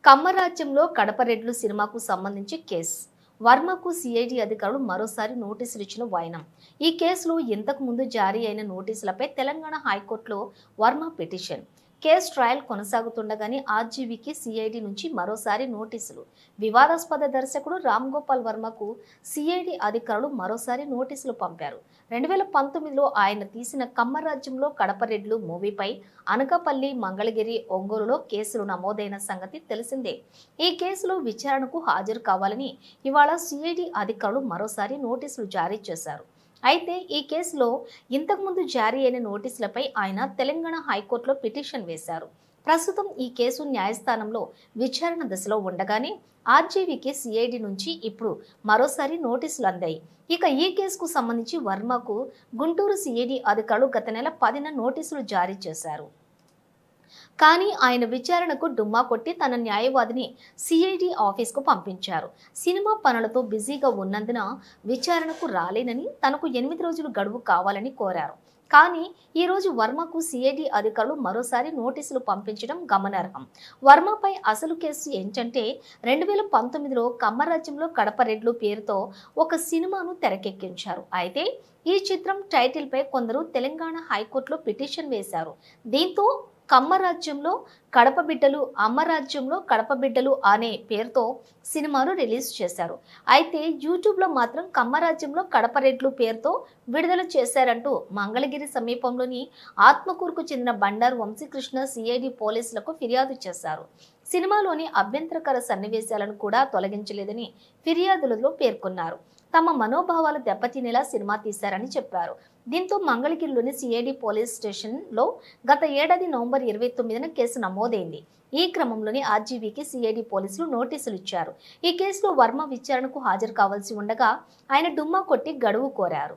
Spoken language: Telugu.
కమ్మరాజ్యంలో కడప రెడ్లు సినిమాకు సంబంధించి కేసు వర్మకు సిఐడి అధికారులు మరోసారి నోటీసులు ఇచ్చిన వైనం. ఈ కేసులో ఇంతకు ముందు జారీ అయిన నోటీసులపై తెలంగాణ హైకోర్టులో వర్మ పిటిషన్. కేసు ట్రయల్ కొనసాగుతుండగానే ఆర్జీవీకి సిఐడి నుంచి మరోసారి నోటీసులు. వివాదాస్పద దర్శకుడు రామ్ గోపాల్ వర్మకు సిఐడి అధికారులు మరోసారి నోటీసులు పంపారు. 2019లో ఆయన తీసిన కమ్మరాజ్యంలో కడప రెడ్లు మూవీపై అనకాపల్లి, మంగళగిరి, ఒంగోలులో కేసులు నమోదైన సంగతి తెలిసిందే. ఈ కేసులో విచారణకు హాజరు కావాలని ఇవాళ సిఐడి అధికారులు మరోసారి నోటీసులు జారీ చేశారు. అయితే ఈ కేసులో ఇంతకుముందు జారీ అయిన నోటీసులపై ఆయన తెలంగాణ హైకోర్టులో పిటిషన్ వేశారు. ప్రస్తుతం ఈ కేసు న్యాయస్థానంలో విచారణ దశలో ఉండగానే ఆర్జీవీకి సిఐడి నుంచి ఇప్పుడు మరోసారి నోటీసులు అందాయి. ఇక ఈ కేసుకు సంబంధించి వర్మకు గుంటూరు సిఐడి అధికారులు గత నెల 10న నోటీసులు జారీ చేశారు. కానీ ఆయన విచారణకు డుమ్మా కొట్టి తన న్యాయవాదిని సిఐడి ఆఫీస్కు పంపించారు. సినిమా పనులతో బిజీగా ఉన్నందున విచారణకు రాలేనని, తనకు 8 రోజులు గడువు కావాలని కోరారు. కానీ ఈరోజు వర్మకు సిఐడి అధికారులు మరోసారి నోటీసులు పంపించడం గమనార్హం. వర్మపై అసలు కేసు ఏంటంటే 2019లో కమ్మరాజ్యంలో కడప రెడ్లు పేరుతో ఒక సినిమాను తెరకెక్కించారు. అయితే ఈ చిత్రం టైటిల్పై కొందరు తెలంగాణ హైకోర్టులో పిటిషన్ వేశారు. దీంతో కమ్మరాజ్యంలో కడప బిడ్డలు, అమ్మరాజ్యంలో కడప బిడ్డలు అనే పేరుతో సినిమాను రిలీజ్ చేశారు. అయితే యూట్యూబ్లో మాత్రం కమ్మరాజ్యంలో కడప రెడ్లు పేరుతో విడుదల చేశారంటూ మంగళగిరి సమీపంలోని ఆత్మకూరుకు చెందిన బండారు వంశీకృష్ణ సిఐడి పోలీసులకు ఫిర్యాదు చేశారు. సినిమాలోని అభ్యంతరకర సన్నివేశాలను కూడా తొలగించలేదని ఫిర్యాదులలో పేర్కొన్నారు. తమ మనోభావాలు దెబ్బతినేలా సినిమా తీశారని చెప్పారు. దీంతో మంగళగిరిలోని సిఐడి పోలీస్ స్టేషన్లో గత ఏడాది నవంబర్ 29న కేసు నమోదైంది. ఈ క్రమంలోనే ఆర్జీవీకి సిఐడి పోలీసులు నోటీసులు ఇచ్చారు. ఈ కేసులో వర్మ విచారణకు హాజరు కావాల్సి ఉండగా ఆయన డుమ్మా కొట్టి గడువు కోరారు.